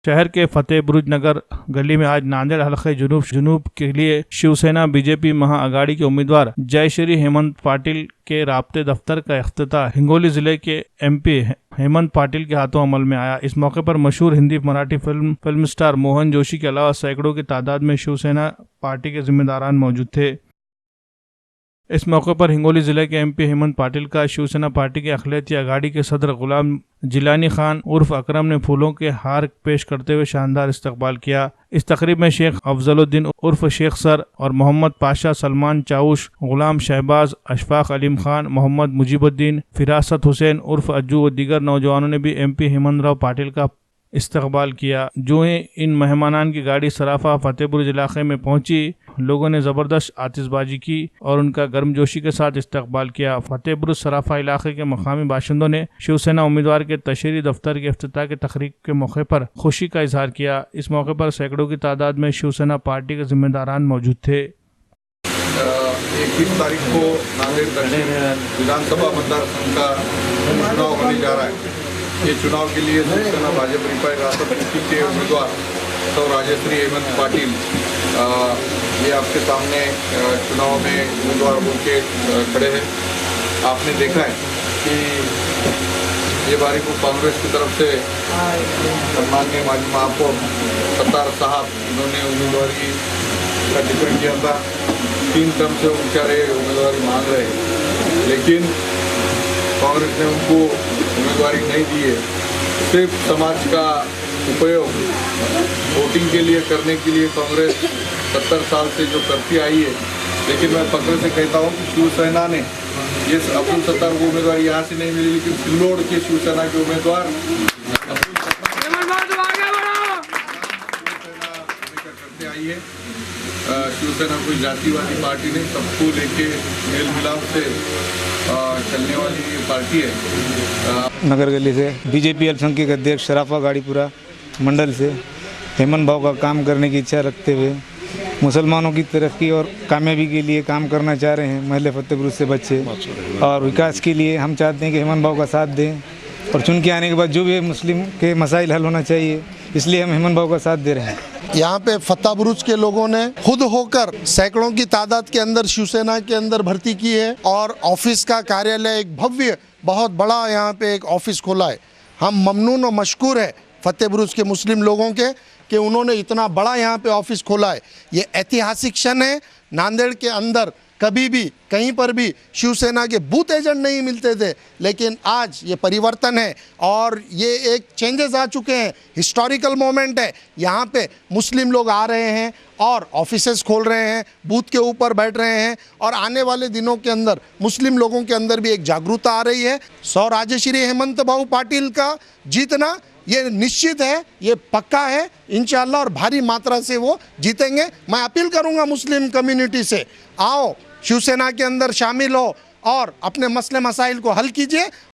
शहर के फतेहबुर्ज नगर गली में आज नांदेड़ हलके जुनूब के लिए शिवसेना बीजेपी महाअघाड़ी के उम्मीदवार जय श्री हेमंत पाटिल के राब्ते दफ्तर का इफ्तिताह हिंगोली जिले के MP हेमंत पाटिल के हाथों अमल में आया। इस मौके पर मशहूर हिंदी मराठी फिल्म स्टार मोहन जोशी के अलावा सैकड़ों की तादाद में शिवसेना पार्टी के जिम्मेदारान मौजूद थे। इस मौके पर हिंगोली जिले के MP हेमंत पाटिल का शिवसेना पार्टी के अखिलेती अघाड़ी के सदर गुलाम जिलानी खान उर्फ अकरम ने फूलों के हार पेश करते हुए शानदार इस्तकबाल किया। इस तकरीब में शेख अफजलुद्दीन उर्फ शेख सर और मोहम्मद पाशा, सलमान चाउश, गुलाम शहबाज, अशफाक अलीम खान, मोहम्मद मुजीबुद्दीन, फिरासत हुसैन उर्फ अज्जू व दीगर नौजवानों ने भी MP हेमंत राव पाटिल का इस्तकबाल किया। जो ही इन मेहमानान की गाड़ी सराफा फतेहपुर इलाके में पहुंची, लोगों ने ज़बरदस्त आतिशबाजी की और उनका गर्मजोशी के साथ इस्तकबाल किया। फतेहपुर सराफा इलाके के मकामी बाशिंदों ने शिवसेना उम्मीदवार के तशरीह दफ्तर के इफ्तिताह के तकरीब के मौके पर खुशी का इजहार किया। इस मौके पर सैकड़ों की तादाद में शिवसेना पार्टी के जिम्मेदारान मौजूद थे। 21 तारीख को नांदेड़ दक्षिण विधानसभा मतदार संघ का चुनाव होने जा रहा है। ये चुनाव के लिए शिवसेना भाजपा रिपाई राष्ट्रपति के उम्मीदवार सौ राजश्री हेमंत पाटिल ये आपके सामने चुनाव में उम्मीदवार होकर खड़े हैं। आपने देखा है कि ये बारी को कांग्रेस की तरफ से सम्माननीय माजी महापौर सत्तार साहब इन्होंने उम्मीदवारी का टिकट किया था। 3 टर्म से बेचारे उम्मीदवारी मांग रहे हैं, लेकिन कांग्रेस ने उनको उम्मीदवारी नहीं दी है। सिर्फ समाज का उपयोग वोटिंग के लिए करने के लिए कांग्रेस 70 साल से जो करती आई है, लेकिन मैं फख्र से कहता हूँ कि शिवसेना ने ये अब्दुल सत्तार को उम्मीदवार यहाँ से नहीं मिली, लेकिन सिल्लोड के शिवसेना के उम्मीदवार करते आई है। शिवसेना कोई जातिवादी पार्टी नहीं, सबको लेके मेल मिलाप से चलने वाली पार्टी है। नगर गली से बीजेपी अल्पसंख्यक अध्यक्ष शराफा गाड़ीपुरा मंडल से हेमंत भाव का काम करने की इच्छा रखते हुए मुसलमानों की तरक्की और कामयाबी के लिए काम करना चाह रहे हैं। महल फतेहपुर से बच्चे और विकास के लिए हम चाहते हैं कि हेमंत भाव का साथ दें और चुन के आने के बाद जो भी मुस्लिम के मसाइल हल होना चाहिए, इसलिए हम हेमंत भाव का साथ दे रहे हैं। यहाँ पे फतेहपुर के लोगों ने खुद होकर सैकड़ों की तादाद के अंदर शिवसेना के अंदर भर्ती की है और ऑफिस का कार्यालय एक भव्य बहुत बड़ा यहाँ पे एक ऑफिस खोला है। हम ममनून और मशकूर है फतेहपुर के मुस्लिम लोगों के कि उन्होंने इतना बड़ा यहाँ पे ऑफिस खोला है। ये ऐतिहासिक क्षण है। नांदेड़ के अंदर कभी भी कहीं पर भी शिवसेना के बूथ एजेंट नहीं मिलते थे, लेकिन आज ये परिवर्तन है और ये एक चेंजेस आ चुके हैं। हिस्टोरिकल मोमेंट है। यहाँ पे मुस्लिम लोग आ रहे हैं और ऑफिसेस खोल रहे हैं, बूथ के ऊपर बैठ रहे हैं और आने वाले दिनों के अंदर मुस्लिम लोगों के अंदर भी एक जागरूकता आ रही है। सौ राजश्री हेमंत भाऊ पाटिल का जीतना ये निश्चित है, ये पक्का है इंशाअल्लाह और भारी मात्रा से वो जीतेंगे। मैं अपील करूंगा मुस्लिम कम्युनिटी से, आओ शिवसेना के अंदर शामिल हो और अपने मसले मसाइल को हल कीजिए